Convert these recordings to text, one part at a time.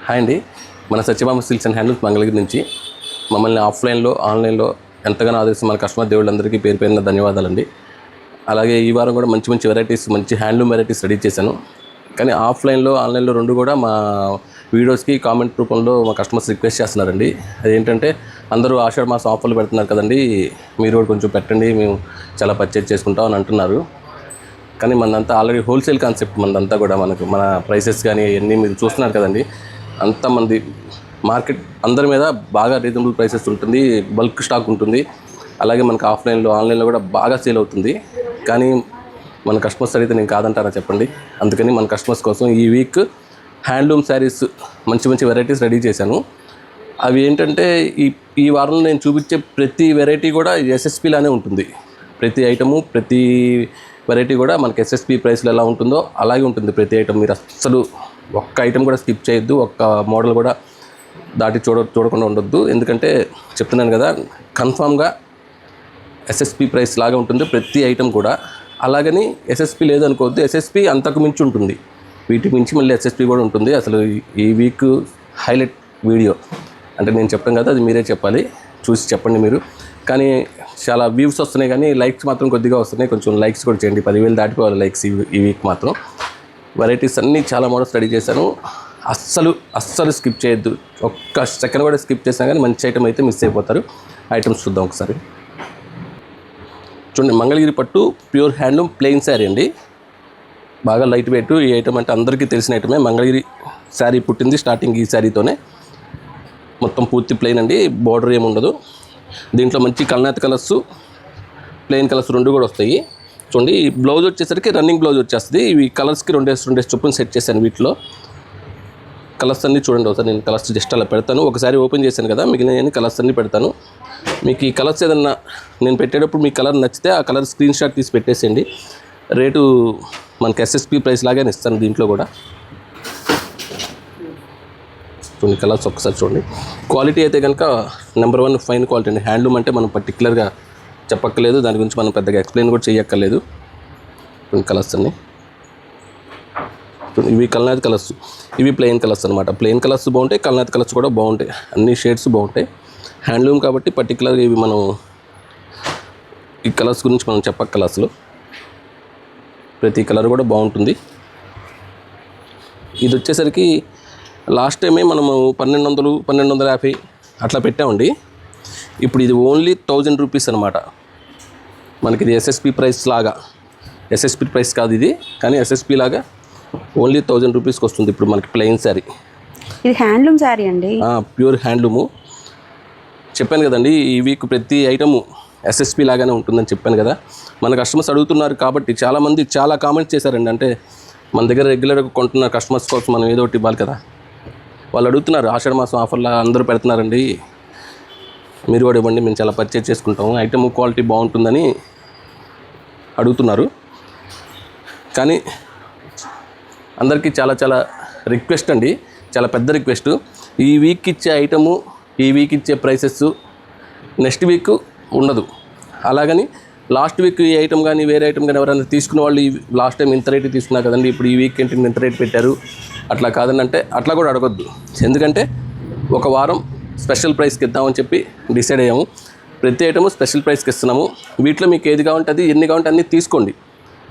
Hi అండి, మన Satyabhama silks and handlooms Mangalagiri నుంచి మమ్మల్ని ఆఫ్లైన్లో ఆన్లైన్లో ఎంతగానో ఆదరిస్తున్న మన కస్టమర్ దేవుళ్ళందరికీ పేరు పేరున ధన్యవాదాలండి. అలాగే ఈ వారం కూడా మంచి మంచి వెరైటీస్, మంచి హ్యాండ్లూమ్ వెరైటీస్ రెడీ చేశాను. కానీ ఆఫ్లైన్లో ఆన్లైన్లో రెండు కూడా మా వీడియోస్కి కామెంట్ రూపంలో మా కస్టమర్స్ రిక్వెస్ట్ చేస్తున్నారండి. అదేంటంటే అందరూ ఆషాఢ మాసం ఆఫర్లు పెడుతున్నారు కదండి, మీరు కూడా కొంచెం పెట్టండి, మేము చాలా పర్చేజ్ చేసుకుంటాం అని అంటున్నారు. కానీ మనదంతా ఆల్రెడీ హోల్సేల్ కాన్సెప్ట్, మనదంతా కూడా మన ప్రైసెస్ కానీ ఇవన్నీ మీరు చూస్తున్నారు కదండి. అంతమంది మార్కెట్ అందరి మీద బాగా రీజనబుల్ ప్రైసెస్ ఉంటుంది, బల్క్ స్టాక్ ఉంటుంది. అలాగే మనకు ఆఫ్లైన్లో ఆన్లైన్లో కూడా బాగా సేల్ అవుతుంది. కానీ మన కస్టమర్స్ అడిగితే నేను కాదంటారా చెప్పండి. అందుకని మన కస్టమర్స్ కోసం ఈ వీక్ హ్యాండ్లూమ్ శారీస్ మంచి మంచి వెరైటీస్ రెడీ చేశాను. అవి ఏంటంటే ఈ వారంలో నేను చూపించే ప్రతి వెరైటీ కూడా ఎస్ఎస్పీలానే ఉంటుంది. ప్రతి ఐటము, ప్రతి వెరైటీ కూడా మనకి ఎస్ఎస్పీ ప్రైస్లో ఎలా ఉంటుందో అలాగే ఉంటుంది ప్రతి ఐటమ్. మీరు అసలు ఒక్క ఐటమ్ కూడా స్కిప్ చేయొద్దు, ఒక్క మోడల్ కూడా దాటి చూడకుండా ఉండొద్దు. ఎందుకంటే చెప్తున్నాను కదా, కన్ఫామ్గా ఎస్ఎస్పీ ప్రైస్ లాగా ఉంటుంది ప్రతి ఐటమ్ కూడా. అలాగని ఎస్ఎస్పీ లేదనుకోవద్దు, ఎస్ఎస్పీ అంతకు మించి ఉంటుంది. వీటికి మించి మళ్ళీ ఎస్ఎస్పీ కూడా ఉంటుంది. అసలు ఈ వీక్ హైలైట్ వీడియో అంటే నేను చెప్పాను కదా, అది మీరే చెప్పాలి, చూసి చెప్పండి మీరు. కానీ చాలా వ్యూస్ వస్తున్నాయి, కానీ లైక్స్ మాత్రం కొద్దిగా వస్తున్నాయి. కొంచెం లైక్స్ కూడా చేయండి, 10,000 దాటిపోవాలి లైక్స్ ఈ వీక్ మాత్రం. వెరైటీస్ అన్నీ చాలా మోడల్స్ రెడీ చేశాను. అస్సలు స్కిప్ చేయొద్దు, ఒక్క సెకండ్ కూడా స్కిప్ చేసినా కానీ మంచి ఐటమ్ అయితే మిస్ అయిపోతారు. ఐటమ్స్ చూద్దాం ఒకసారి. చూడండి, మంగళగిరి పట్టు ప్యూర్ హ్యాండ్లూమ్ ప్లెయిన్ శారీ అండి, బాగా లైట్ వెయిట్. ఈ ఐటమ్ అంటే అందరికీ తెలిసిన ఐటమే. మంగళగిరి శారీ పుట్టింది స్టార్టింగ్ ఈ శారీతోనే. మొత్తం పూర్తి ప్లెయిన్ అండి, బార్డర్ ఏమి ఉండదు. దీంట్లో మంచి కల్నాథ్ కలర్స్, ప్లెయిన్ కలర్స్ రెండు కూడా వస్తాయి. చూడండి, ఈ బ్లౌజ్ వచ్చేసరికి రన్నింగ్ బ్లౌజ్ వచ్చేస్తుంది. ఇవి కలర్స్కి రెండేసి చొప్పున సెట్ చేశాను. వీటిలో కలర్స్ అన్నీ చూడండి ఒకసారి. నేను కలర్స్ జస్ట్ అలా పెడతాను, ఒకసారి ఓపెన్ చేశాను కదా, మిగిలిన కలర్స్ అన్నీ పెడతాను. మీకు ఈ కలర్స్ ఏదన్నా నేను పెట్టేటప్పుడు మీ కలర్ నచ్చితే ఆ కలర్ స్క్రీన్ షాట్ తీసి పెట్టేసేయండి. రేటు మనకి ఎస్ఎస్పీ ప్రైస్ లాగానే ఇస్తాను. దీంట్లో కూడా కొన్ని కలర్స్ ఒకసారి చూడండి. క్వాలిటీ అయితే కనుక నెంబర్ 1 ఫైన్ క్వాలిటీ అండి. హ్యాండ్లూమ్ అంటే మనం పర్టికులర్గా చెప్పక్కర్లేదు, దాని గురించి మనం పెద్దగా ఎక్స్ప్లెయిన్ కూడా చేయక్కర్లేదు. కొన్ని కలర్స్ అన్నీ ఇవి కల్నాథ్ కలర్స్, ఇవి ప్లెయిన్ కలర్స్ అనమాట. ప్లెయిన్ కలర్స్ బాగుంటాయి, కల్నాథ్ కలర్స్ కూడా బాగుంటాయి, అన్ని షేడ్స్ బాగుంటాయి. హ్యాండ్లూమ్ కాబట్టి పర్టికులర్గా ఇవి మనం ఈ కలర్స్ గురించి మనం చెప్పక్కర్లేదు అసలు. ప్రతి కలర్ కూడా బాగుంటుంది. ఇది వచ్చేసరికి లాస్ట్ టైమే మనము 1200, 1250 అట్లా పెట్టామండి. ఇప్పుడు ఇది ఓన్లీ 1000 రూపీస్ అనమాట. మనకి ఇది ఎస్ఎస్పీ ప్రైస్ లాగా, ఎస్ఎస్పీ ప్రైస్ కాదు ఇది, కానీ ఎస్ఎస్పీ లాగా ఓన్లీ 1000 రూపీస్కి వస్తుంది ఇప్పుడు మనకి ప్లెయిన్ శారీ. ఇది హ్యాండ్లూమ్ శారీ అండి, ప్యూర్ హ్యాండ్లూము. చెప్పాను కదండి, ఈ వీక్ ప్రతి ఐటము ఎస్ఎస్పీ లాగానే ఉంటుందని చెప్పాను కదా. మన కస్టమర్స్ అడుగుతున్నారు కాబట్టి చాలామంది చాలా కామెంట్స్ చేశారండి. అంటే మన దగ్గర రెగ్యులర్గా కొంటున్న కస్టమర్స్ కోసం మనం ఏదో ఒకటి ఇవ్వాలి కదా. వాళ్ళు అడుగుతున్నారు, ఆషాఢ మాసం ఆఫర్లా అందరూ పెడుతున్నారండి, మీరు కూడా ఇవ్వండి, మేము చాలా పర్చేజ్ చేసుకుంటాము, ఐటమ్ క్వాలిటీ బాగుంటుందని అడుగుతున్నారు. కానీ అందరికీ చాలా రిక్వెస్ట్ అండి, చాలా పెద్ద రిక్వెస్ట్. ఈ వీక్ ఇచ్చే ఐటము, ఈ వీక్ ఇచ్చే ప్రైసెస్ నెక్స్ట్ వీక్ ఉండదు. అలాగని లాస్ట్ వీక్ ఈ ఐటమ్ కానీ వేరే ఐటమ్ కానీ ఎవరైనా తీసుకున్న వాళ్ళు ఈ లాస్ట్ టైం ఇంత రేటు తీసుకున్నారు కదండి, ఇప్పుడు ఈ వీక్ ఏంటి ఇంత రేటు పెట్టారు అట్లా కాదని అంటే అట్లా కూడా అడగొద్దు. ఎందుకంటే ఒక వారం స్పెషల్ ప్రైస్కి ఇద్దామని చెప్పి డిసైడ్ అయ్యాము. ప్రతి ఐటము స్పెషల్ ప్రైస్కి ఇస్తున్నాము. వీటిలో మీకు ఏది కావాలంటే అది, ఎన్ని కావాలంటే అన్నీ తీసుకోండి.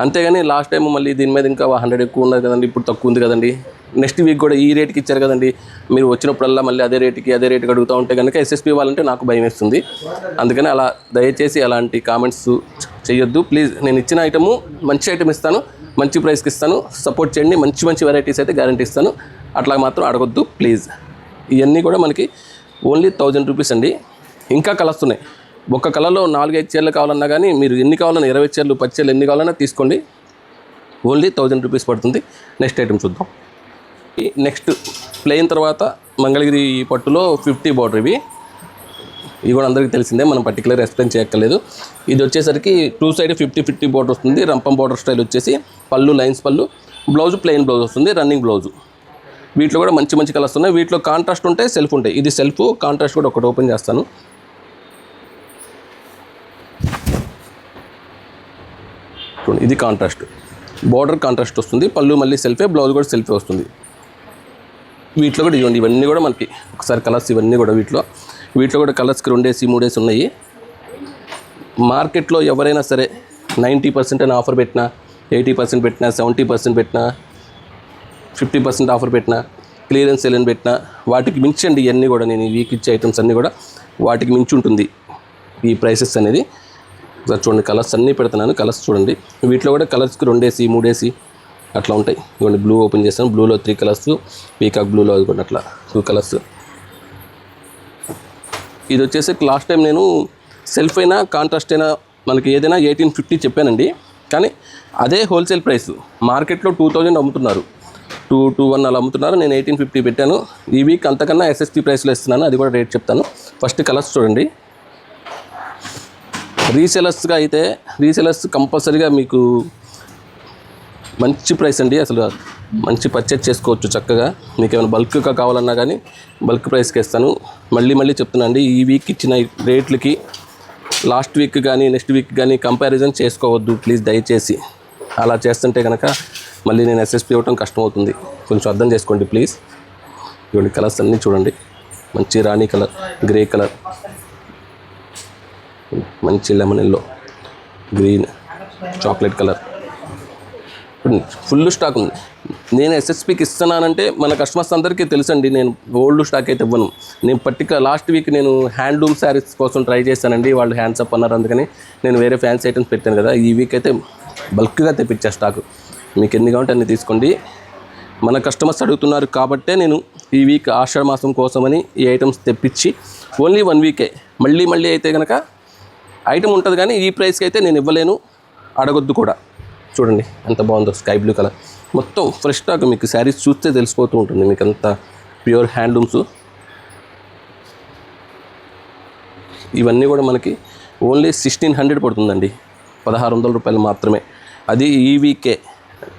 అంతేగాని లాస్ట్ టైం మళ్ళీ దీని మీద ఇంకా 100 ఎక్కువ ఉన్నది కదండి, ఇప్పుడు తక్కువ ఉంది కదండి, నెక్స్ట్ వీక్ కూడా ఈ రేట్కి ఇచ్చారు కదండి, మీరు వచ్చినప్పుడల్లా మళ్ళీ అదే రేటుకి అడుగుతూ ఉంటే కనుక ఎస్ఎస్పీ ఇవ్వాలంటే నాకు భయం వేస్తుంది. అందుకని అలా దయచేసి అలాంటి కామెంట్స్ చేయొద్దు ప్లీజ్. నేను ఇచ్చిన ఐటము మంచి ఐటమ్ ఇస్తాను, మంచి ప్రైస్కి ఇస్తాను, సపోర్ట్ చేయండి. మంచి వెరైటీస్ అయితే గ్యారంటీ ఇస్తాను, అట్లా మాత్రం అడగొద్దు ప్లీజ్. ఇవన్నీ కూడా మనకి ఓన్లీ 1000 రూపీస్ అండి. ఇంకా కలర్స్ ఉన్నాయి. ఒక్క కలర్లో 4-5 చీరలు కావాలన్నా కానీ మీరు ఎన్ని కావాలన్నా 20 చీరలు 10 చీరలు ఎన్ని కావాలన్నా తీసుకోండి. ఓన్లీ 1000 రూపీస్ పడుతుంది. నెక్స్ట్ ఐటమ్ చూద్దాం. నెక్స్ట్ ప్లెయిన్ తర్వాత మంగళగిరి పట్టులో 50 బార్డర్. ఇవి కూడా అందరికీ తెలిసిందే, మనం పర్టికులర్ ఎక్స్ప్లెయిన్ చేయక్కర్లేదు. ఇది వచ్చేసరికి 2 సైడ్ 50 బార్డర్ వస్తుంది. రంపం బార్డర్ స్టైల్ వచ్చేసి పళ్ళు, లైన్స్ పళ్ళు, బ్లౌజ్ ప్లెయిన్ బ్లౌజ్ వస్తుంది, రన్నింగ్ బ్లౌజు. వీటిలో కూడా మంచి కలర్స్ ఉన్నాయి. వీటిలో కాంట్రాస్ట్ ఉంటాయి, సెల్ఫ్ ఉంటాయి. ఇది సెల్ఫ్, కాంట్రాస్ట్ కూడా ఒకటి ఓపెన్ చేస్తాను. ఇది కాంట్రాస్ట్, బార్డర్ కాంట్రాస్ట్ వస్తుంది, పళ్ళు మళ్ళీ సెల్ఫే, బ్లౌజ్ కూడా సెల్ఫే వస్తుంది. వీటిలో కూడా ఇవ్వండి, ఇవన్నీ కూడా మనకి ఒకసారి కలర్స్ ఇవన్నీ కూడా వీటిలో కూడా కలర్స్కి 2 3 ఉన్నాయి. మార్కెట్లో ఎవరైనా సరే 90% అని ఆఫర్ పెట్టినా, 80% పెట్టినా, 70% పెట్టినా, 50% ఆఫర్ పెట్టినా, క్లియరెన్స్ సేల్ అని పెట్టినా వాటికి మించి అండి ఇవన్నీ కూడా. నేను ఈ వీక్ ఇచ్చే ఐటమ్స్ అన్నీ కూడా వాటికి మించి ఉంటుంది ఈ ప్రైసెస్ అనేది. ఒకసారి చూడండి, కలర్స్ అన్నీ పెడుతున్నాను, కలర్స్ చూడండి. వీటిలో కూడా కలర్స్కి 2 3 అట్లా ఉంటాయి. ఇవ్వండి, బ్లూ ఓపెన్ చేస్తాను, బ్లూలో 3 కలర్స్, పీకాక్ బ్లూలో అది కూడా అట్లా 2 కలర్స్. ఇది వచ్చేసి లాస్ట్ టైం నేను సెల్ఫ్ అయినా కాంట్రాస్ట్ అయినా మనకి ఏదైనా 1850 చెప్పానండి. కానీ అదే హోల్సేల్ ప్రైస్ మార్కెట్లో 2000 అమ్ముతున్నారు, 221 అలా అమ్ముతున్నారు. నేను 1850 పెట్టాను. ఈ వీక్ అంతకన్నా ఎస్ఎస్పీ ప్రైస్లో ఇస్తున్నాను, అది కూడా రేట్ చెప్తాను. ఫస్ట్ కలర్స్ చూడండి. రీసెలర్స్గా అయితే రీసెలర్స్ కంపల్సరీగా మీకు మంచి ప్రైస్ అండి. అసలు మంచి పర్చేజ్ చేసుకోవచ్చు చక్కగా. మీకు ఏమైనా బల్క్గా కావాలన్నా కానీ బల్క్ ప్రైస్కి ఇస్తాను. మళ్ళీ చెప్తున్నా అండి, ఈ వీక్ ఇచ్చిన రేట్లకి లాస్ట్ వీక్ కానీ నెక్స్ట్ వీక్ కానీ కంపారిజన్ చేసుకోవద్దు ప్లీజ్, దయచేసి. అలా చేస్తుంటే కనుక మళ్ళీ నేను ఎస్ఎస్పీ ఇవ్వటం కష్టమవుతుంది, కొంచెం అర్థం చేసుకోండి ప్లీజ్. ఇవన్నీ కలర్స్ అన్నీ చూడండి. మంచి రాణి కలర్, గ్రే కలర్, మంచి lemon yellow, green, chocolate colour, full stock ఉంది. నేను ఎస్ఎస్పీకి ఇస్తున్నానంటే మన కస్టమర్స్ అందరికీ తెలుసండి, నేను ఓల్డ్ స్టాక్ అయితే ఇవ్వను. నేను పర్టికులర్ లాస్ట్ వీక్ నేను హ్యాండ్లూమ్ శారీస్ కోసం ట్రై చేశానండి, వాళ్ళు హ్యాండ్స్ అప్ అన్నారు, అందుకని నేను వేరే ఫ్యాన్సీ ఐటమ్స్ పెట్టాను కదా. ఈ వీక్ అయితే బల్క్గా తెప్పించా స్టాక్. మీకు ఎన్ని కావాలంటే అన్ని తీసుకోండి. మన కస్టమర్స్ అడుగుతున్నారు కాబట్టే నేను ఈ వీక్ ఆషాఢ మాసం కోసమని ఈ ఐటమ్స్ తెప్పించి ఓన్లీ 1 వీకే. మళ్ళీ అయితే కనుక ఐటమ్ ఉంటుంది కానీ ఈ ప్రైస్కి అయితే నేను ఇవ్వలేను, అడగొద్దు కూడా. చూడండి ఎంత బాగుందో, స్కై బ్లూ కలర్, మొత్తం ఫ్రెష్ స్టాక్. మీకు శారీస్ చూస్తే తెలిసిపోతూ ఉంటుంది మీకు అంత ప్యూర్ హ్యాండ్లూమ్స్. ఇవన్నీ కూడా మనకి ఓన్లీ 1600 పడుతుందండి, 1600 రూపాయలు మాత్రమే. అది ఈ వీకే.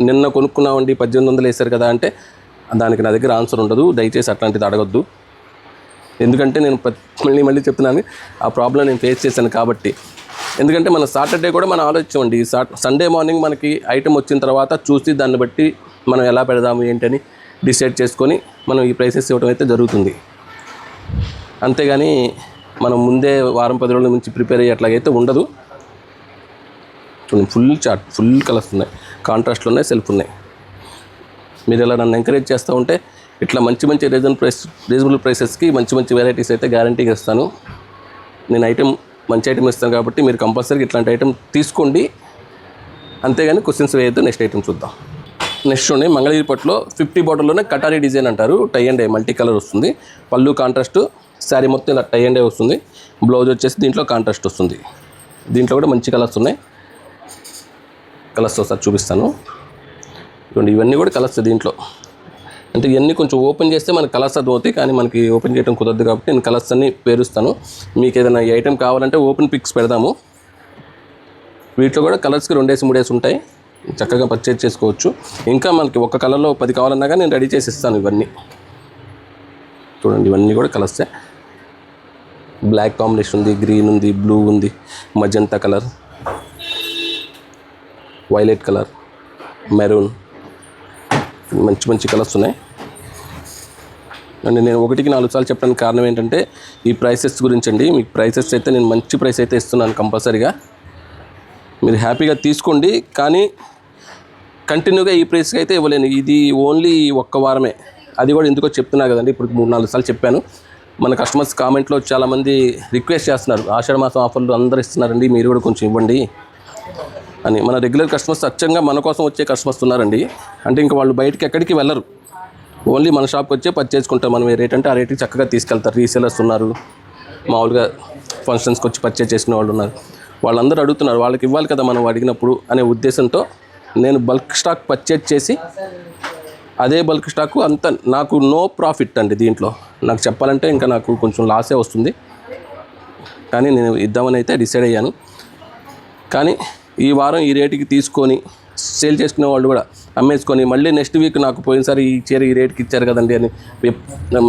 నిన్న కొనుక్కున్నామండి 1800 వేశారు కదా అంటే దానికి నా దగ్గర ఆన్సర్ ఉండదు, దయచేసి అట్లాంటిది అడగొద్దు. ఎందుకంటే నేను మళ్ళీ చెప్తున్నాను, ఆ ప్రాబ్లం నేను ఫేస్ చేశాను కాబట్టి. ఎందుకంటే మన సాటర్డే కూడా మనం ఆలోచించండి, సండే మార్నింగ్ మనకి ఐటమ్ వచ్చిన తర్వాత చూసి దాన్ని బట్టి మనం ఎలా పెడదాము ఏంటని డిసైడ్ చేసుకొని మనం ఈ ప్రైసెస్ ఇవ్వడం అయితే జరుగుతుంది. అంతేగాని మనం ముందే వారం 10 రోజుల నుంచి ప్రిపేర్ అయ్యి అట్లాగైతే ఉండదు. చూడండి, ఫుల్ చార్ట్, ఫుల్ కలర్స్ ఉన్నాయి, కాంట్రాస్ట్లు ఉన్నాయి, సెల్ఫ్ ఉన్నాయి. మీరు ఇలా నన్ను ఎంకరేజ్ చేస్తూ ఉంటే ఇట్లా మంచి రీజనబుల్ ప్రైసెస్కి మంచి వెరైటీస్ అయితే గ్యారంటీగా ఇస్తాను. నేను మంచి ఐటమ్ ఇస్తాను కాబట్టి మీరు కంపల్సరీగా ఇట్లాంటి ఐటమ్ తీసుకోండి, అంతేగాని క్వశ్చన్స్ వేయద్దు. నెక్స్ట్ ఐటమ్ చూద్దాం. నెక్స్ట్ చూడండి, మంగళగిరి పట్టులో 50 బార్డర్లోనే కటారీ డిజైన్ అంటారు, tie and dye multi colour వస్తుంది. పళ్ళు కాంట్రాస్ట్, శారీ మొత్తం ఇలా టై అండ్ డై వస్తుంది. బ్లౌజ్ వచ్చేసి దీంట్లో కాంట్రాస్ట్ వస్తుంది. దీంట్లో కూడా మంచి కలర్స్ ఉన్నాయి. కలర్స్ ఒకసారి చూపిస్తాను. చూడండి, ఇవన్నీ కూడా కలర్స్ దీంట్లో. అంటే ఇవన్నీ కొంచెం ఓపెన్ చేస్తే మనకి కలర్స్ అర్థమవుతాయి, కానీ మనకి ఓపెన్ చేయడం కుదరదు కాబట్టి నేను కలర్స్ అన్నీ పేరుస్తాను. మీకు ఏదైనా ఈ ఐటెం కావాలంటే ఓపెన్ పిక్స్ పెడదాము. వీటిలో కూడా కలర్స్కి 2 3 ఉంటాయి, చక్కగా పర్చేజ్ చేసుకోవచ్చు. ఇంకా మనకి ఒక కలర్లో 10 కావాలన్నా కానీ నేను రెడీ చేసి ఇస్తాను. ఇవన్నీ చూడండి, ఇవన్నీ కూడా కలర్సే. బ్లాక్ కాంబినేషన్ ఉంది, గ్రీన్ ఉంది, బ్లూ ఉంది, magenta colour, violet colour, maroon, మంచి కలర్స్ ఉన్నాయి. అండ్ నేను 1కి 4 సార్లు చెప్పడానికి కారణం ఏంటంటే ఈ ప్రైసెస్ గురించి అండి. మీకు ప్రైసెస్ అయితే నేను మంచి ప్రైస్ అయితే ఇస్తున్నాను కంపల్సరీగా. మీరు హ్యాపీగా తీసుకోండి, కానీ కంటిన్యూగా ఈ ప్రైస్కి అయితే ఇవ్వలేను. ఇది ఓన్లీ ఒక్క వారమే, అది కూడా ఎందుకో చెప్తున్నా కదండి. ఇప్పుడు 3 4 సార్లు చెప్పాను. మన కస్టమర్స్ కామెంట్లో చాలామంది రిక్వెస్ట్ చేస్తున్నారు, ఆషాఢ మాసం ఆఫర్లు అందరూ ఇస్తున్నారండి, మీరు కూడా కొంచెం ఇవ్వండి అని. మన రెగ్యులర్ కస్టమర్స్ అచ్చంగా మన కోసం వచ్చే కస్టమర్స్ ఉన్నారండి. అంటే ఇంకా వాళ్ళు బయటికి ఎక్కడికి వెళ్ళరు, ఓన్లీ మన షాప్కి వచ్చే పర్చేసుకుంటారు. మనం ఏ రేట్ అంటే ఆ రేట్కి చక్కగా తీసుకెళ్తారు. రీసేలర్స్ ఉన్నారు, మామూలుగా ఫంక్షన్స్కి వచ్చి పర్చేజ్ చేసిన వాళ్ళు ఉన్నారు. వాళ్ళందరూ అడుగుతున్నారు, వాళ్ళకి ఇవ్వాలి కదా మనం అడిగినప్పుడు అనే ఉద్దేశంతో నేను బల్క్ స్టాక్ పర్చేజ్ చేసి అదే బల్క్ స్టాకు అంత నాకు నో ప్రాఫిట్ అండి. దీంట్లో నాకు చెప్పాలంటే ఇంకా నాకు కొంచెం లాసే వస్తుంది, కానీ నేను ఇద్దామని అయితే డిసైడ్ అయ్యాను. కానీ ఈ వారం ఈ రేటుకి తీసుకొని సేల్ చేసుకునే వాళ్ళు కూడా అమ్మేసుకొని మళ్ళీ నెక్స్ట్ వీక్ నాకు పోయినసారి ఈ చీర ఈ రేట్కి ఇచ్చారు కదండి అని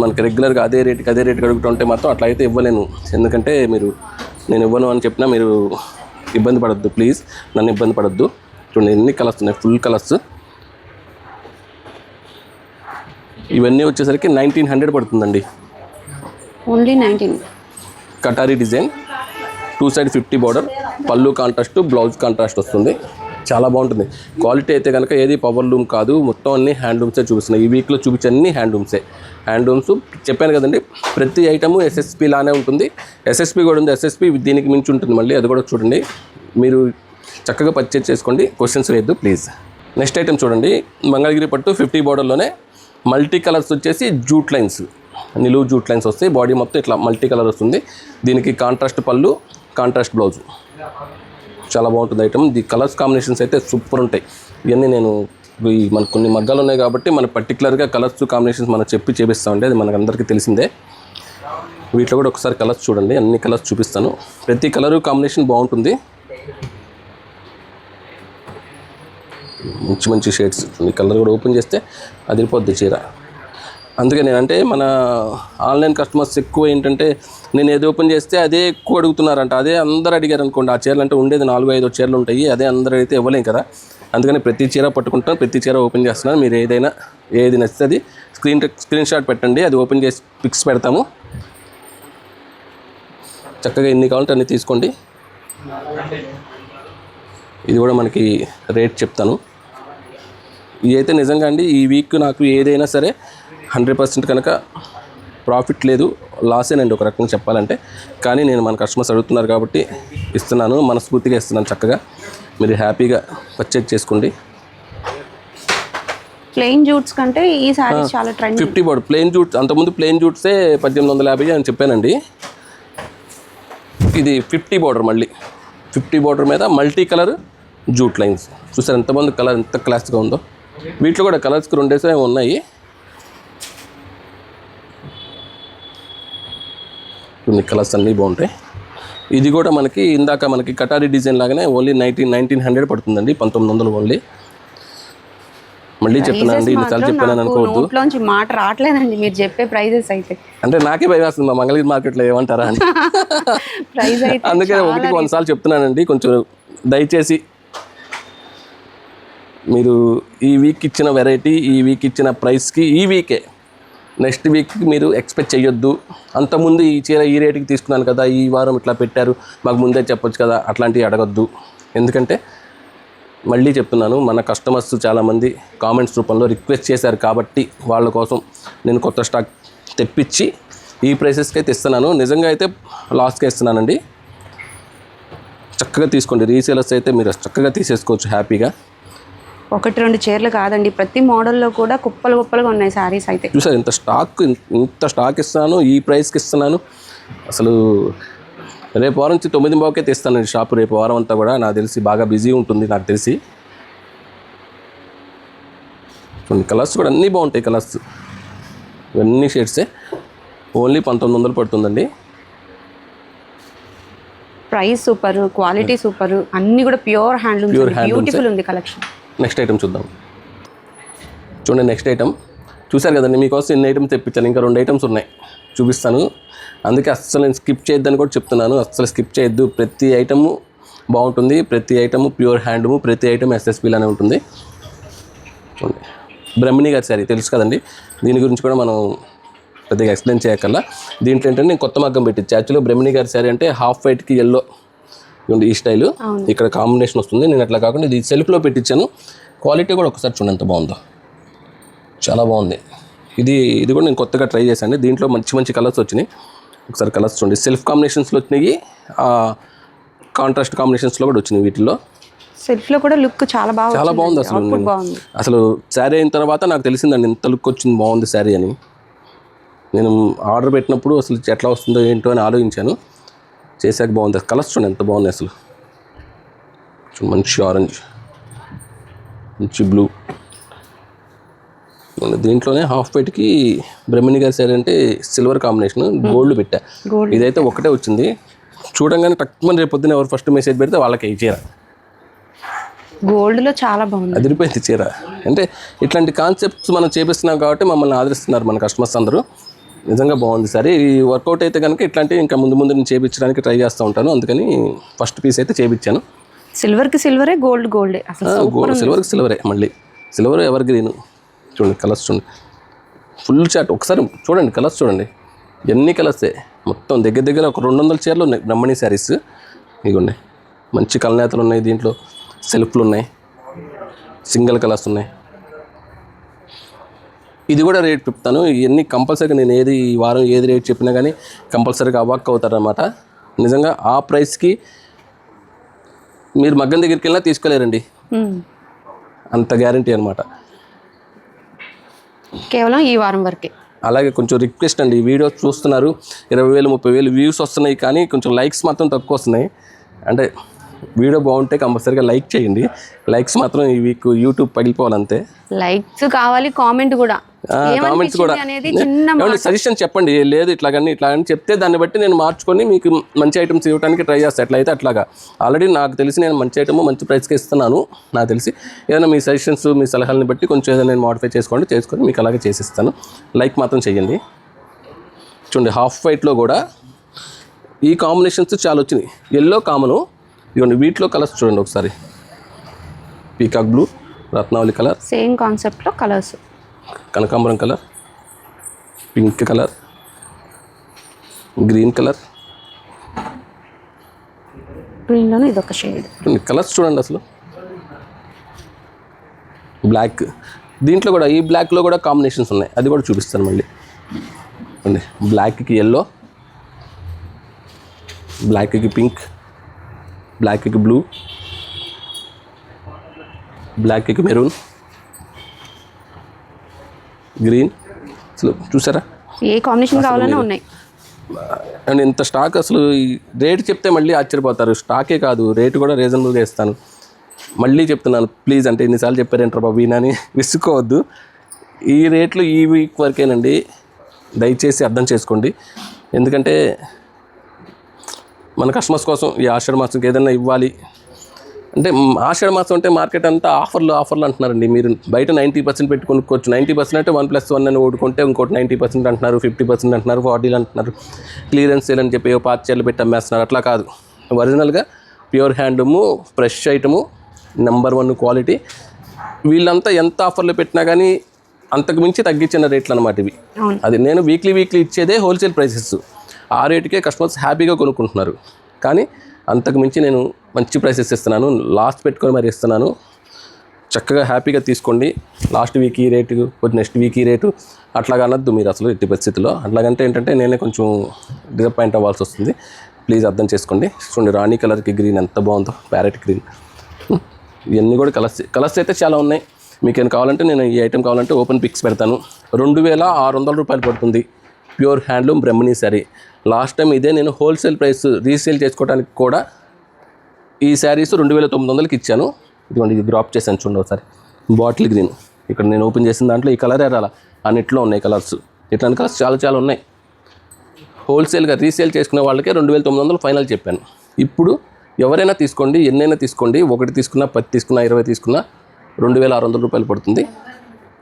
మనకి రెగ్యులర్గా అదే రేట్కి అడుగుతుంటే మాత్రం అట్లా అయితే ఇవ్వలేను. ఎందుకంటే నేను ఇవ్వను అని చెప్పినా మీరు ఇబ్బంది పడొద్దు, ప్లీజ్ నన్ను ఇబ్బంది పడొద్దు. చూడండి, ఎన్ని కలర్స్ ఉన్నాయి, ఫుల్ కలర్స్. ఇవన్నీ వచ్చేసరికి 1900 పడుతుందండి. ఓన్లీ 19. కటారీ డిజైన్, 2 సైడ్ 50 బార్డర్, పళ్ళు కాంట్రాస్ట్, బ్లౌజ్ కాంట్రాస్ట్ వస్తుంది. చాలా బాగుంటుంది. క్వాలిటీ అయితే కనుక ఏది పవర్ లూమ్ కాదు, మొత్తం అన్ని హ్యాండ్లూమ్సే చూపిస్తున్నాయి. ఈ వీక్లో చూపించే అన్ని హ్యాండ్లూమ్సే. హ్యాండ్లూమ్స్ చెప్పాను కదండి, ప్రతి ఐటము ఎస్ఎస్పి లానే ఉంటుంది. ఎస్ఎస్పి కూడా ఉంది. ఎస్ఎస్పి దీనికి మించి ఉంటుంది మళ్ళీ, అది కూడా చూడండి. మీరు చక్కగా పర్చేజ్ చేసుకోండి, క్వశ్చన్స్ వేయద్దు ప్లీజ్. నెక్స్ట్ ఐటమ్ చూడండి, మంగళగిరి పట్టు 50 బార్డర్లోనే మల్టీ కలర్స్ వచ్చేసి జూట్ లైన్స్, నిలువు జూట్ లైన్స్ వస్తాయి. బాడీ మొత్తం ఇట్లా మల్టీ కలర్ వస్తుంది. దీనికి కాంట్రాస్ట్ పళ్ళు, కాంట్రాస్ట్ బ్లౌజ్. చాలా బాగుంటుంది ఐటమ్. ది కలర్స్ కాంబినేషన్స్ అయితే సూపర్ ఉంటాయి. ఇవన్నీ నేను మనకు కొన్ని మగ్గాలు ఉన్నాయి కాబట్టి మన పర్టికులర్గా కలర్స్ కాంబినేషన్స్ మనం చెప్పి చేపిస్తామండి, అది మనకు అందరికీ తెలిసిందే. వీటిలో కూడా ఒకసారి కలర్స్ చూడండి, అన్ని కలర్స్ చూపిస్తాను. ప్రతి కలరు కాంబినేషన్ బాగుంటుంది. మంచి మంచి షేడ్స్. ఈ కలర్ కూడా ఓపెన్ చేస్తే అదిరిపోద్ది చీర. అందుకే నేనంటే మన ఆన్లైన్ కస్టమర్స్ ఎక్కువ ఏంటంటే, నేను ఏది ఓపెన్ చేస్తే అదే ఎక్కువ అడుగుతున్నారంట. అదే అందరు అడిగారు అనుకోండి, ఆ చీరలు అంటే ఉండేది 4-5 చీరలు ఉంటాయి, అదే అందరూ అయితే ఇవ్వలేం కదా. అందుకని ప్రతి చీర పట్టుకుంటాను, ప్రతి చీర ఓపెన్ చేస్తున్నాను. మీరు ఏది నచ్చితే అది స్క్రీన్ షాట్ పెట్టండి, అది ఓపెన్ చేసి పిక్స్ పెడతాము. చక్కగా ఎన్ని కావాలంటే అన్ని తీసుకోండి. ఇది కూడా మనకి రేట్ చెప్తాను. ఇది అయితే నిజంగా అండి, ఈ వీక్ నాకు ఏదైనా సరే 100% కనుక ప్రాఫిట్ లేదు, లాసేనండి ఒక రకంగా చెప్పాలంటే. కానీ నేను మన కస్టమర్స్ అడుగుతున్నారు కాబట్టి ఇస్తున్నాను, మనస్ఫూర్తిగా ఇస్తున్నాను. చక్కగా మీరు హ్యాపీగా పర్చేజ్ చేసుకోండి. ప్లెయిన్ జూట్స్ కంటే ఈ సారీస్ చాలా ట్రెండ్. 50 బార్డర్ ప్లెయిన్ జూట్స్, అంతకుముందు ప్లెయిన్ జూట్సే 1850 అని చెప్పానండి. ఇది 50 బార్డర్, మళ్ళీ 50 బార్డర్ మీద మల్టీ కలర్ జూట్ లైన్స్. చూసారు ఎంతమంది కలర్ ఎంత క్లాస్గా ఉందో. వీటిలో కూడా కలర్స్కి 2 ఉన్నాయి. కొన్ని కలర్స్ అన్నీ బాగుంటాయి. ఇది కూడా మనకి ఇందాక మనకి కటారీ డిజైన్ లాగానే ఓన్లీ 1900 పడుతుందండి, 1900 ఓన్లీ. మళ్ళీ చెప్తున్నానండి, ఇన్నిసార్లు చెప్పాను అనుకోవద్దు. నోట్లోంచి మాట రావట్లేదండి మీరు చెప్పే ప్రైజెస్ అయితే. అంటే నాకే భయం వేస్తుంది, మా మంగళగిరి మార్కెట్లో ఏమంటారా అని. ప్రైస్ అయితే అందుకే 1 సార్లు చెప్తున్నానండి, కొంచెం దయచేసి మీరు ఈ వీక్ ఇచ్చిన వెరైటీ, ఈ వీక్ ఇచ్చిన ప్రైస్కి ఈ వీకే, నెక్స్ట్ వీక్కి మీరు ఎక్స్పెక్ట్ చేయొద్దు. అంతకుముందు ఈ చీర ఈ రేటుకి తీసుకున్నాను కదా, ఈ వారం ఇట్లా పెట్టారు, మాకు ముందే చెప్పొచ్చు కదా, అట్లాంటివి అడగొద్దు. ఎందుకంటే మళ్ళీ చెప్తున్నాను, మన కస్టమర్స్ చాలామంది కామెంట్స్ రూపంలో రిక్వెస్ట్ చేశారు కాబట్టి వాళ్ళ కోసం నేను కొత్త స్టాక్ తెప్పించి ఈ ప్రైసెస్కి అయితే ఇస్తున్నాను. నిజంగా అయితే లాస్కే ఇస్తున్నానండి. చక్కగా తీసుకోండి. రీసేలర్స్ అయితే మీరు చక్కగా తీసేసుకోవచ్చు హ్యాపీగా. 1-2 చీరలు కాదండి, ప్రతి మోడల్లో కూడా కుప్పలుగా ఉన్నాయి సారీస్ అయితే. చూసారు ఇంత స్టాక్ ఇస్తున్నాను, ఈ ప్రైస్కి ఇస్తున్నాను. అసలు రేపు వారం నుంచి 9:00కే తెస్తానండి షాపు. రేపు వారం అంతా కూడా నాకు తెలిసి బాగా బిజీ ఉంటుంది నాకు తెలిసి. కొన్ని కలర్స్ కూడా అన్నీ బాగుంటాయి. కలర్స్ ఇవన్నీ షేడ్సే. ఓన్లీ 1900 పడుతుందండి. ప్రైస్ సూపర్, క్వాలిటీ సూపర్, అన్నీ కూడా ప్యూర్ హ్యాండ్లూమ్, బ్యూటిఫుల్ ఉంది కలెక్షన్. నెక్స్ట్ ఐటమ్ చూద్దాం. చూడండి నెక్స్ట్ ఐటమ్. చూసారు కదండి, మీకోసం ఎన్ని ఐటమ్స్ తెప్పించాను, ఇంకా 2 ఐటమ్స్ ఉన్నాయి, చూపిస్తాను. అందుకే అస్సలు నేను స్కిప్ చేయొద్దని కూడా చెప్తున్నాను. అస్సలు స్కిప్ చేయొద్దు. ప్రతి ఐటము బాగుంటుంది, ప్రతి ఐటము ప్యూర్ హ్యాండ్లూమ్, ప్రతి ఐటమ్ ఎస్ఎస్పీలానే ఉంటుంది. చూడండి బ్రహ్మిణి గారి శారీ తెలుసు కదండి, దీని గురించి కూడా మనం పెద్దగా ఎక్స్ప్లెయిన్ చేయక్కర్లా. దీంట్లో ఏంటంటే నేను కొత్త మగ్గం పెట్టించి, యాక్చువల్గా బ్రహ్మిణి గారి శారీ అంటే హాఫ్ వైట్కి ఎల్లో ఈ స్టైలు, ఇక్కడ కాంబినేషన్ వస్తుంది. నేను అట్లా కాకుండా ఇది సెల్ఫ్లో పెట్టించాను. క్వాలిటీ కూడా ఒకసారి చూడండి ఎంత బాగుందో, చాలా బాగుంది. ఇది కూడా నేను కొత్తగా ట్రై చేశాను. దీంట్లో మంచి కలర్స్ వచ్చినాయి. ఒకసారి కలర్స్ చూడండి. సెల్ఫ్ కాంబినేషన్స్లో వచ్చినాయి, కాంట్రాస్ట్ కాంబినేషన్స్లో కూడా వచ్చినాయి. వీటిల్లో సెల్ఫ్లో కూడా లుక్ చాలా బాగుంది. అసలు శారీ అయిన తర్వాత నాకు తెలిసిందండి ఎంత లుక్ వచ్చింది, బాగుంది శారీ అని. నేను ఆర్డర్ పెట్టినప్పుడు అసలు ఎట్లా వస్తుందో ఏంటో అని ఆలోచించాను. చేశాక బాగుంది. కలర్స్ చూడండి ఎంత బాగున్నాయి అసలు. మంచి ఆరెంజ్, మంచి బ్లూ. దీంట్లోనే హాఫ్ వైట్కి బ్రహ్మిణి గారి శారీ అంటే సిల్వర్ కాంబినేషన్, గోల్డ్ పెట్టా. ఇదైతే ఒకటే వచ్చింది. చూడంగానే తక్కువ రేపు పొద్దున ఎవరు ఫస్ట్ మెసేజ్ పెడితే వాళ్ళకి ఈ చీర గోల్డ్లో చాలా బాగుంది, అదిరిపోయింది చీర. అంటే ఇట్లాంటి కాన్సెప్ట్స్ మనం చేపిస్తున్నాం కాబట్టి మమ్మల్ని ఆదరిస్తున్నారు మన కస్టమర్స్ అందరూ. నిజంగా బాగుంది సరే. ఈ వర్కౌట్ అయితే కనుక ఇట్లాంటివి ఇంకా ముందు నేను చేయించడానికి ట్రై చేస్తూ ఉంటాను. అందుకని ఫస్ట్ పీస్ అయితే చేయించాను. సిల్వర్కి సిల్వరే, గోల్డే. అసలు సిల్వర్కి సిల్వరే, మళ్ళీ సిల్వర్ ఎవర్ గ్రీన్. చూడండి కలర్స్ చూడండి, ఫుల్ చాట్. ఒకసారి చూడండి కలర్స్ చూడండి, ఎన్ని కలర్సే. మొత్తం దగ్గర దగ్గర ఒక 200 చీరలు ఉన్నాయి బ్రహ్మణి శారీస్. ఇవి ఉన్నాయి, మంచి కలనేతలు ఉన్నాయి, దీంట్లో సెల్ఫ్లు ఉన్నాయి, సింగిల్ కలర్స్ ఉన్నాయి. ఇది కూడా రేట్ చెప్తాను. ఇవన్నీ కంపల్సరీగా నేను ఏది ఈ వారం ఏది రేట్ చెప్పినా కానీ కంపల్సరీగా అవాక్ అవుతారనమాట. నిజంగా ఆ ప్రైస్కి మీరు మగ్గం దగ్గరికి వెళ్ళినా తీసుకోలేరండి, అంత గ్యారంటీ అనమాట. కేవలం ఈ వారం వరకే. అలాగే కొంచెం రిక్వెస్ట్ అండి, ఈ వీడియో చూస్తున్నారు 20,000 30,000 వ్యూస్ వస్తున్నాయి, కానీ కొంచెం లైక్స్ మాత్రం తక్కువ వస్తున్నాయి. అంటే వీడియో బాగుంటే కంపల్సరీగా లైక్ చేయండి. లైక్స్ మాత్రం ఈ వీక్ యూట్యూబ్ పగిలిపోవాలంతే. లైక్స్ కావాలి, కామెంట్ కూడా, కామెంట్స్ కూడా అనేది చిన్న సజెషన్ చెప్పండి, లేదు ఇట్లా అని చెప్తే దాన్ని బట్టి నేను మార్చుకొని మీకు మంచి ఐటమ్స్ ఇవ్వడానికి ట్రై చేస్తాను. ఎట్లయితే అట్లాగా. ఆల్రెడీ నాకు తెలిసి నేను మంచి ఐటమ్ మంచి ప్రైస్కి ఇస్తున్నాను. నాకు తెలిసి ఏదైనా మీ సజెషన్స్ మీ సలహాలని బట్టి కొంచెం ఏదైనా నేను మోడిఫై చేసుకొని మీకు అలాగే చేసిస్తాను. లైక్ మాత్రం చేయండి. చూడండి, హాఫ్ వైట్లో కూడా ఈ కాంబినేషన్స్ చాలా వచ్చినాయి. ఎల్లో కామను, ఇవ్వండి వీటిలో కలర్స్ చూడండి ఒకసారి. పీకాక్ బ్లూ, రత్నావళి కలర్, సేమ్ కాన్సెప్ట్లో కలర్స్, కనకాంబరం colour, pink colour, green colour, గ్రీన్లోనే ఇదొక షేడ్. కలర్స్ చూడండి అసలు. బ్లాక్, దీంట్లో కూడా ఈ బ్లాక్లో కూడా కాంబినేషన్స్ ఉన్నాయి, అది కూడా చూపిస్తాను మళ్ళీ. బ్లాక్కి ఎల్లో, బ్లాక్కి పింక్, బ్లాక్కి బ్లూ, బ్లాక్కి మెరూన్, గ్రీన్. అసలు చూసారా ఏ కాంబినేషన్ కావాలన్నా ఉన్నాయి. అండ్ ఇంత స్టాక్ అసలు రేట్ చెప్తే మళ్ళీ ఆశ్చర్యపోతారు. స్టాకే కాదు, రేటు కూడా రీజనబుల్గా ఇస్తాను. మళ్ళీ చెప్తున్నాను ప్లీజ్, అంటే ఎన్నిసార్లు చెప్పారేంటారు బాబు అని విసుక్కోవద్దు. ఈ రేట్లు ఈ వీక్ వరకేనండి, దయచేసి అర్థం చేసుకోండి. ఎందుకంటే మన కస్టమర్స్ కోసం ఈ ఆషాఢ మాసంకి ఏదైనా ఇవ్వాలి అంటే, ఆషాఢ మాసం అంటే మార్కెట్ అంతా ఆఫర్లు అంటున్నారండి. మీరు బయట 90% పెట్టి కొనుక్కోవచ్చు. 90% అంటే 1+1 అని ఓడుకుంటే ఇంకోటి 90% అంటున్నారు, 50% అంటున్నారు, 40 అంటున్నారు. క్లియరెన్స్ సేల్ అని చెప్పి పార్చర్లు పెట్టి అమ్మేస్తున్నారు. అట్లా కాదు, ఒరిజినల్గా pure handloom, fresh item, number 1 quality. వీళ్ళంతా ఎంత ఆఫర్లు పెట్టినా కానీ అంతకు మించి తగ్గించిన రేట్లు అనమాట ఇవి. అది నేను వీక్లీ ఇచ్చేదే హోల్సేల్ ప్రైసెస్. ఆ రేటుకే కస్టమర్స్ హ్యాపీగా కొనుక్కుంటున్నారు. కానీ అంతకు మించి నేను మంచి ప్రైసెస్ ఇస్తున్నాను, లాస్ట్ పెట్టుకొని మరి ఇస్తున్నాను. చక్కగా హ్యాపీగా తీసుకోండి. లాస్ట్ వీక్ ఈ రేటు, నెక్స్ట్ వీక్ ఈ రేటు అట్లాగా అనొద్దు మీరు అసలు ఎట్టి పరిస్థితుల్లో. అట్లాగంటే ఏంటంటే నేనే కొంచెం డిసప్పాయింట్ అవ్వాల్సి వస్తుంది. ప్లీజ్ అర్థం చేసుకోండి. చూడండి, రాణి కలర్కి గ్రీన్ ఎంత బాగుందో, ప్యారెట్ గ్రీన్. ఇవన్నీ కూడా కలర్స్ అయితే చాలా ఉన్నాయి. మీకు ఏం కావాలంటే నేను ఈ ఐటెం కావాలంటే ఓపెన్ పిక్స్ పెడతాను. 2,600 రూపాయలు పడుతుంది. ప్యూర్ హ్యాండ్లూమ్ బ్రహ్మణి శారీ. లాస్ట్ టైం ఇదే నేను హోల్సేల్ ప్రైస్ రీసేల్ చేసుకోవడానికి కూడా ఈ శారీస్ 2,900కి ఇచ్చాను. ఇదిగోండి, ఇది డ్రాప్ చేశాను చూడండి ఒకసారి. బాటిల్ గ్రీన్, ఇక్కడ నేను ఓపెన్ చేసిన దాంట్లో ఈ కలరే రాలా, అన్నిట్లో ఉన్నాయి కలర్స్. ఇట్లాంటి కలర్స్ చాలా ఉన్నాయి. హోల్సేల్గా రీసేల్ చేసుకునే వాళ్ళకే 2,900 ఫైనల్ చెప్పాను. ఇప్పుడు ఎవరైనా తీసుకోండి, ఎన్నైనా తీసుకోండి, 1 తీసుకున్నా, 10 తీసుకున్నా, 20 తీసుకున్నా 2,600 రూపాయలు పడుతుంది.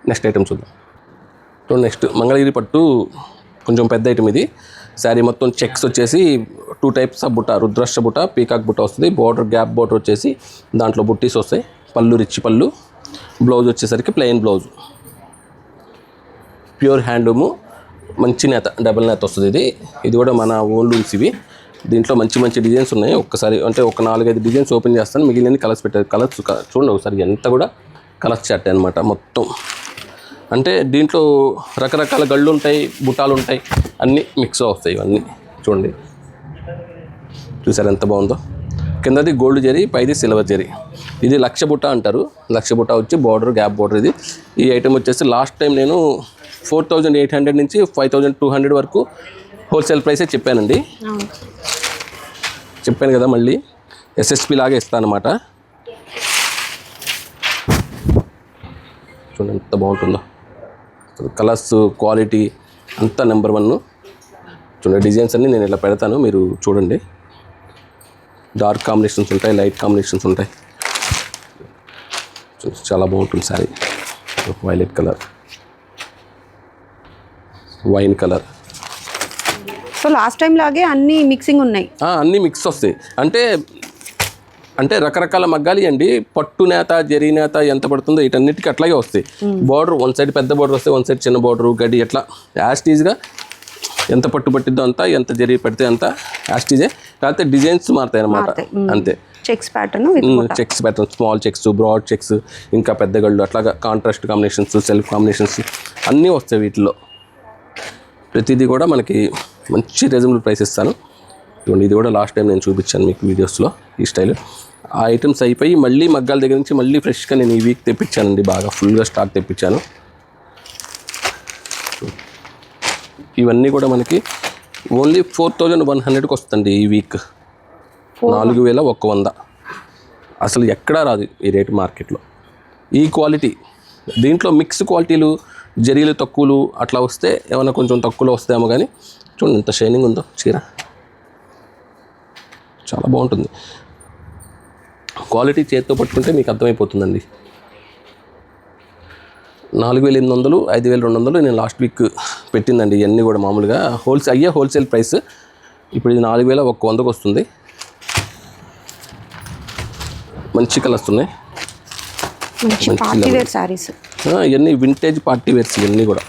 నెక్స్ట్ ఐటమ్ చూద్దాం. నెక్స్ట్ మంగళగిరి పట్టు, కొంచెం పెద్ద ఐటమ్ ఇది. శారీ మొత్తం చెక్స్ వచ్చేసి 2 టైప్స్ ఆఫ్ బుట్ట, రుద్రాక్ష బుట్ట, పీకాక్ బుట్ట వస్తుంది. బార్డర్ గ్యాప్ బార్డర్ వచ్చేసి దాంట్లో బుట్టీస్ వస్తాయి. పళ్ళు రిచ్ పళ్ళు, బ్లౌజ్ వచ్చేసరికి ప్లెయిన్ బ్లౌజ్. ప్యూర్ హ్యాండ్లూము, మంచి నేత, డబుల్ నేత వస్తుంది. ఇది కూడా మన ఓన్ లూమ్స్ ఇవి. దీంట్లో మంచి డిజైన్స్ ఉన్నాయి. ఒక్కసారి అంటే ఒక 4-5 డిజైన్స్ ఓపెన్ చేస్తాను, మిగిలిన కలర్స్ పెట్టారు. కలర్స్ చూడండి ఒకసారి, ఎంత కూడా కలర్స్ చాట్ అనమాట మొత్తం. అంటే దీంట్లో రకరకాల గళ్ళు ఉంటాయి, బుట్టాలు ఉంటాయి, అన్నీ మిక్స్ అవుతాయి. ఇవన్నీ చూడండి, చూసారు ఎంత బాగుందో. కిందది గోల్డ్ జరీ, పైది సిల్వర్ జరీ. ఇది లక్ష బుట్ట అంటారు. లక్ష బుట్ట వచ్చి బార్డర్ గ్యాప్ బార్డర్ ఇది. ఈ ఐటమ్ వచ్చేసి లాస్ట్ టైం నేను 4,800 నుంచి 5,200 వరకు హోల్సేల్ ప్రైసే చెప్పానండి. చెప్పాను కదా, మళ్ళీ ఎస్ఎస్పి లాగా ఇస్తానమాట. చూడండి ఎంత బాగుంటుందో. కలర్స్, క్వాలిటీ అంతా నెంబర్ 1. చూడండి, డిజైన్స్ అన్నీ నేను ఇలా పెడతాను, మీరు చూడండి. డార్క్ కాంబినేషన్స్ ఉంటాయి, లైట్ కాంబినేషన్స్ ఉంటాయి. చాలా బాగుంటుంది sari. Violet colour, wine colour. So last time లాగే అన్నీ మిక్సింగ్ ఉన్నాయి. అన్నీ మిక్స్ వస్తాయి. అంటే అంటే రకరకాల మగ్గాలు అండి. పట్టు నేత, జరీ నేత ఎంత పడుతుందో వీటన్నిటికీ అట్లాగే వస్తాయి. బార్డర్ వన్ సైడ్ పెద్ద బార్డర్ వస్తే, వన్ సైడ్ చిన్న బార్డరు, గడి ఎట్లా యాస్టీజ్గా ఎంత పట్టు పట్టిద్దో అంత, ఎంత జరీ పెడితే అంత యాస్టీజే. కాకపోతే డిజైన్స్ మారుతాయి అన్నమాట, అంతే. Checks pattern, checks pattern, small checks, broad checks, ఇంకా పెద్ద గళ్ళు, అట్లాగా కాంట్రాస్ట్ కాంబినేషన్స్, సెల్ఫ్ కాంబినేషన్స్ అన్నీ వస్తాయి వీటిలో. ప్రతిదీ కూడా మనకి మంచి రీజనబుల్ ప్రైస్ ఇస్తాను. ఇది కూడా లాస్ట్ టైం నేను చూపించాను మీకు వీడియోస్లో ఈ స్టైల్. ఆ ఐటమ్స్ అయిపోయి మళ్ళీ మగ్గాల దగ్గర నుంచి మళ్ళీ ఫ్రెష్గా నేను ఈ వీక్ తెప్పించానండి, బాగా ఫుల్గా స్టాక్ తెప్పించాను. ఇవన్నీ కూడా మనకి ఓన్లీ 4100కి వస్తుంది ఈ వీక్. 4100 అసలు ఎక్కడా రాదు ఈ రేటు మార్కెట్లో. ఈ క్వాలిటీ దీంట్లో మిక్స్ క్వాలిటీలు, జరీలు తక్కువలు అట్లా వస్తే ఏమైనా కొంచెం తక్కువలో వస్తాయేమో, కానీ చూడండి ఎంత షైనింగ్ ఉందో చీర, చాలా బాగుంటుంది. క్వాలిటీ చేతితో పట్టుకుంటే మీకు అర్థమైపోతుందండి. 4800, 5200 నేను లాస్ట్ వీక్ పెట్టిందండి. ఇవన్నీ కూడా మామూలుగా హోల్సేల్ ప్రైస్. ఇప్పుడు ఇది 4100కి వస్తుంది. మంచి కలర్స్ ఉన్నాయి, పార్టీ వేర్ సారీస్. ఇవన్నీ వింటేజ్ పార్టీ వేర్స్, ఇవన్నీ కూడా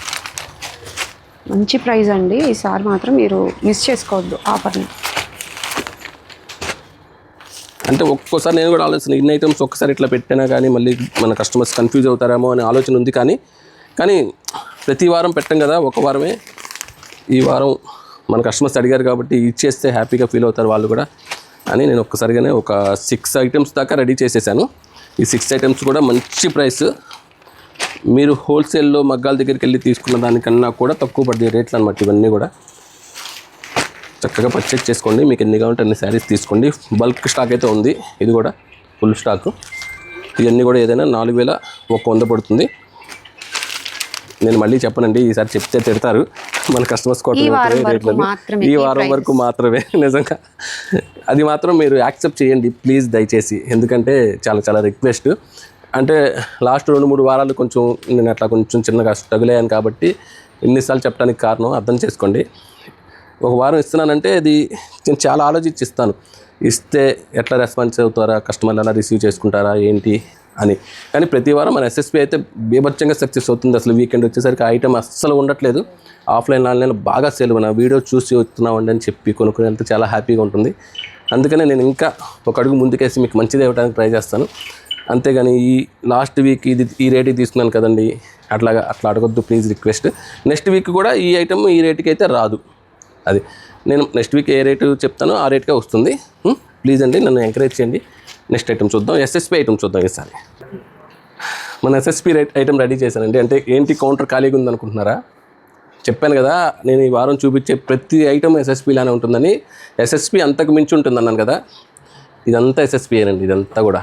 మంచి ప్రైస్ అండి. ఈసారి మాత్రం మీరు మిస్ చేసుకోవద్దు ఆఫర్ని. అంటే ఒక్కోసారి నేను కూడా ఆలోచన, ఇన్ని ఐటమ్స్ ఒక్కసారి ఇట్లా పెట్టినా కానీ మళ్ళీ మన కస్టమర్స్ కన్ఫ్యూజ్ అవుతారేమో అనే ఆలోచన ఉంది. కానీ ప్రతి వారం పెట్టం కదా, ఒక వారమే. ఈ వారం మన కస్టమర్స్ అడిగారు కాబట్టి ఇచ్చేస్తే హ్యాపీగా ఫీల్ అవుతారు వాళ్ళు కూడా అని నేను ఒక్కసారిగానే ఒక 6 ఐటమ్స్ దాకా రెడీ చేసేసాను. ఈ 6 ఐటమ్స్ కూడా మంచి ప్రైస్. మీరు హోల్సేల్లో మగ్గాల దగ్గరికి వెళ్ళి తీసుకున్న దానికన్నా కూడా తక్కువ పడే రేట్లు అనమాట ఇవన్నీ కూడా. చక్కగా పర్చేజ్ చేసుకోండి, మీకు ఎన్ని కావాలంటే అన్ని శారీస్ తీసుకోండి. బల్క్ స్టాక్ అయితే ఉంది, ఇది కూడా ఫుల్ స్టాక్. ఇవన్నీ కూడా ఏదైనా 4100 పడుతుంది. నేను మళ్ళీ చెప్పనండి, ఈసారి చెప్తే తిడతారు మన కస్టమర్స్ కోసం. ఈ వారం వరకు మాత్రమే, నిజంగా అది మాత్రం మీరు యాక్సెప్ట్ చేయండి ప్లీజ్, దయచేసి. ఎందుకంటే చాలా చాలా రిక్వెస్ట్. అంటే లాస్ట్ 2-3 వారాలు కొంచెం నేను అట్లా కొంచెం చిన్నగా స్ట్రగుల్ అయ్యాను కాబట్టి ఎన్నిసార్లు చెప్పడానికి కారణం అర్థం చేసుకోండి. ఒక వారం ఇస్తున్నానంటే అది నేను చాలా ఆలోచించి ఇస్తాను. ఇస్తే ఎట్లా రెస్పాన్స్ అవుతారా, కస్టమర్లు ఎలా రిసీవ్ చేసుకుంటారా ఏంటి అని. కానీ ప్రతి వారం మన ఎస్ఎస్పీ అయితే బీభత్సంగా సక్సెస్ అవుతుంది. అసలు వీకెండ్ వచ్చేసరికి ఆ ఐటమ్ అస్సలు ఉండట్లేదు. ఆన్లైన్ బాగా సేల్. మన వీడియో చూసి వస్తున్నామండి అని చెప్పి కొనుక్కుని వెళ్తే చాలా హ్యాపీగా ఉంటుంది. అందుకనే నేను ఇంకా ఒక అడుగు ముందుకేసి మీకు మంచిది ఇవ్వడానికి ట్రై చేస్తాను. అంతేగాని ఈ లాస్ట్ వీక్ ఈ రేటుకి తీసుకున్నాను కదండి అట్లా అడగొద్దు ప్లీజ్, రిక్వెస్ట్. నెక్స్ట్ వీక్ కూడా ఈ ఐటమ్ ఈ రేటుకి అయితే రాదు. అది నేను నెక్స్ట్ వీక్ ఏ రేటు చెప్తానో ఆ రేటుకే వస్తుంది. ప్లీజ్ అండి నన్ను ఎంకరేజ్ చేయండి. నెక్స్ట్ ఐటమ్ చూద్దాం, ఎస్ఎస్పీ ఐటమ్ చూద్దాం. ఈసారి మన ఎస్ఎస్పీ ఐటమ్ రెడీ చేశానండి. అంటే ఏంటి కౌంటర్ ఖాళీగా ఉందనుకుంటున్నారా? చెప్పాను కదా నేను ఈ వారం చూపించే ప్రతి ఐటమ్ ఎస్ఎస్పీలానే ఉంటుందని. ఎస్ఎస్పీ అంతకు మించి ఉంటుందన్నాను కదా, ఇదంతా ఎస్ఎస్పీ అండి. ఇదంతా కూడా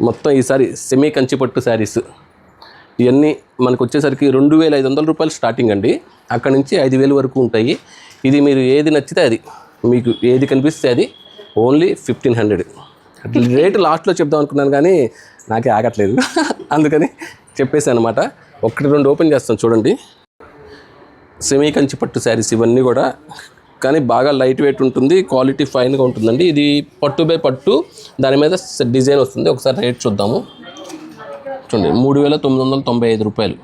మొత్తం ఈసారి సెమీ కంచిపట్టు శారీస్. ఇవన్నీ మనకు వచ్చేసరికి 2500 రూపాయలు స్టార్టింగ్ అండి. అక్కడ నుంచి 5000 వరకు ఉంటాయి. ఇది మీరు ఏది నచ్చితే అది, మీకు ఏది కనిపిస్తే అది ఓన్లీ 1500. రేటు లాస్ట్లో చెప్దాం అనుకున్నాను కానీ నాకే ఆగట్లేదు, అందుకని చెప్పేసి అనమాట. 1-2 ఓపెన్ చేస్తాను చూడండి. సెమీ కంచిపట్టు శారీస్ ఇవన్నీ కూడా, కానీ బాగా లైట్ వెయిట్ ఉంటుంది, క్వాలిటీ ఫైన్గా ఉంటుందండి. ఇది పట్టు బై పట్టు, దాని మీద డిజైన్ వస్తుంది. ఒకసారి రేట్ చూద్దాము. చూడండి 3995 రూపాయలు.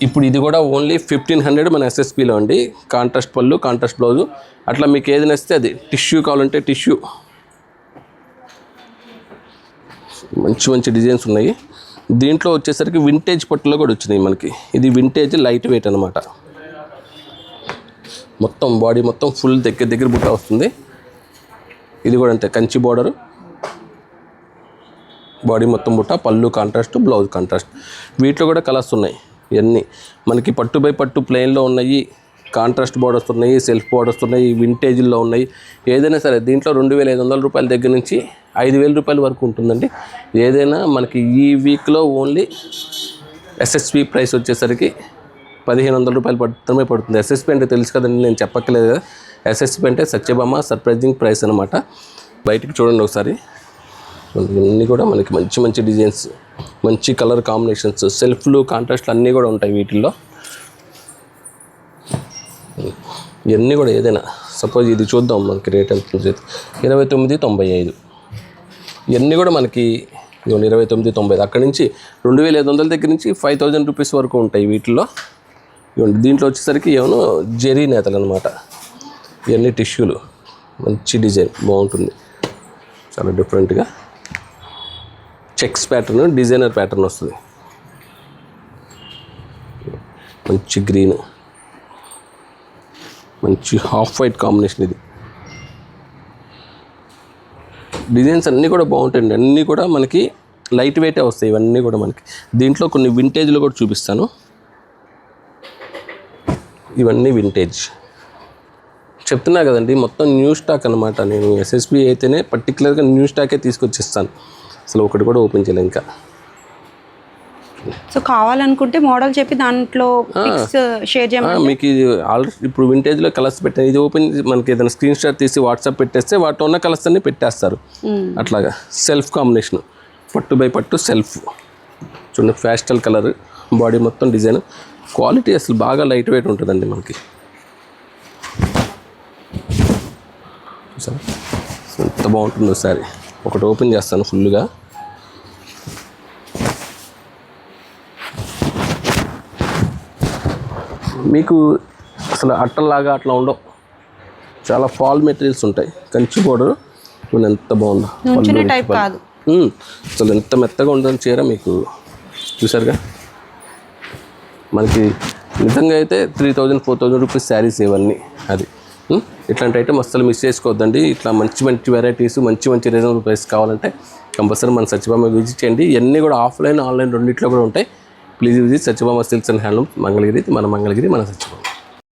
ఇప్పుడు ఇది కూడా ఓన్లీ 1500 మన ఎస్ఎస్పీలో అండి. కాంట్రాస్ట్ పళ్ళు, కాంట్రాస్ట్ బ్లౌజు, అట్లా మీకు ఏది నచ్చితే అది. టిష్యూ కావాలంటే టిష్యూ, మంచి మంచి డిజైన్స్ ఉన్నాయి. దీంట్లో వచ్చేసరికి వింటేజ్ పట్టులో కూడా వచ్చినాయి మనకి. ఇది వింటేజ్ లైట్ వెయిట్ అనమాట. మొత్తం బాడీ మొత్తం ఫుల్ దగ్గర బుట్ట వస్తుంది. ఇది కూడా అంతే, కంచి బోర్డరు, బాడీ మొత్తం బుట్ట, పళ్ళు కాంట్రాస్ట్, బ్లౌజ్ కాంట్రాస్ట్. వీటిలో కూడా కలర్స్ ఉన్నాయి. ఇవన్నీ మనకి పట్టు బై పట్టు ప్లెయిన్లో ఉన్నాయి, కాంట్రాస్ట్ బోర్డర్స్ ఉన్నాయి, సెల్ఫ్ బోర్డర్స్ ఉన్నాయి, వింటేజ్లో ఉన్నాయి. ఏదైనా సరే దీంట్లో 2500 రూపాయల దగ్గర నుంచి 5000 రూపాయల వరకు ఉంటుందండి. ఏదైనా మనకి ఈ వీక్లో ఓన్లీ ఎస్ఎస్పి ప్రైస్ వచ్చేసరికి 1500 రూపాయలు మాత్రమే పడుతుంది. ఎస్ఎస్పి అంటే తెలుసు కదండి, నేను చెప్పక్కలేదు కదా. ఎస్ఎస్పి అంటే సత్యభామ సర్ప్రైజింగ్ ప్రైస్ అనమాట. బయటికి చూడండి ఒకసారి. ఇవన్నీ కూడా మనకి మంచి మంచి డిజైన్స్, మంచి కలర్ కాంబినేషన్స్, సెల్ఫ్లు, కాంట్రాస్ట్లు అన్నీ కూడా ఉంటాయి వీటిల్లో. ఇవన్నీ కూడా ఏదైనా సపోజ్ ఇది చూద్దాం, మనకి రేట్ ఎంత 2995. ఇవన్నీ కూడా మనకి 29,90 అక్కడి నుంచి 2,500 దగ్గర నుంచి 5,000 రూపీస్ వరకు ఉంటాయి వీటిల్లో. ఇవ్వండి దీంట్లో వచ్చేసరికి ఏమో జెరీ నేతలు అనమాట. ఇవన్నీ టిష్యూలు, మంచి డిజైన్ బాగుంటుంది, చాలా డిఫరెంట్గా చెక్స్ ప్యాటర్న్, డిజైనర్ ప్యాటర్న్ వస్తుంది. మంచి గ్రీన్, మంచి హాఫ్ వైట్ కాంబినేషన్. ఇది డిజైన్స్ అన్నీ కూడా బాగుంటాయండి. అన్నీ కూడా మనకి లైట్ వెయిటే వస్తాయి ఇవన్నీ కూడా మనకి. దీంట్లో కొన్ని వింటేజ్లో కూడా చూపిస్తాను. ఇవన్నీ వింటేజ్ చెప్తున్నా కదండి, మొత్తం న్యూ స్టాక్ అనమాట. నేను ఎస్ఎస్బి అయితేనే పర్టికులర్గా న్యూ స్టాకే తీసుకొచ్చిస్తాను, అసలు ఒకటి కూడా ఓపెన్ చేయలేదు ఇంకా. సో కావాలనుకుంటే మోడల్ చెప్పి దాంట్లో పిక్స్ షేర్ చేయమని. మీకు ఇది ఆల్రెడీ ఇప్పుడు వింటేజ్లో కలర్స్ పెట్టాను. ఇది ఓపెన్ మనకి ఏదైనా స్క్రీన్ షాట్ తీసి వాట్సాప్ పెట్టేస్తే వాటిలో ఉన్న కలర్స్ అన్ని పెట్టేస్తారు. అట్లాగా సెల్ఫ్ కాంబినేషన్, పట్టు బై పట్టు సెల్ఫ్ చూడండి, ఫ్యాస్టల్ కలర్, బాడీ మొత్తం డిజైన్, క్వాలిటీ అసలు బాగా లైట్ వెయిట్ ఉంటుందండి మనకి. ఎంత బాగుంటుందో సారీ. ఒకటి ఓపెన్ చేస్తాను ఫుల్గా. మీకు అసలు అట్టలాగా అట్లా ఉండవు, చాలా ఫాల్ మెటీరియల్స్ ఉంటాయి. కంచి బోర్డర్ ఎంత బాగుందో, టైప్ కాదు అసలు ఎంత మెత్తగా ఉంటుందని చీర. మీకు చూసారుగా, మనకి నిజంగా అయితే 3,000 4,000 రూపీస్ శారీస్ ఇవన్నీ. అది ఇట్లాంటి ఐటమ్ అసలు మిస్ చేసుకోవద్దండి. ఇట్లా మంచి మంచి వెరైటీస్, మంచి మంచి రీజనబుల్ ప్రైస్ కావాలంటే కంపల్సరీ మన సత్యభామ విజిట్ చేయండి. ఇవన్నీ కూడా ఆఫ్లైన్ ఆన్లైన్ రెండిట్లో కూడా ఉంటాయి. Please visit Satyabhama silks and handlooms, Mangalagiri, మన సత్యభామ.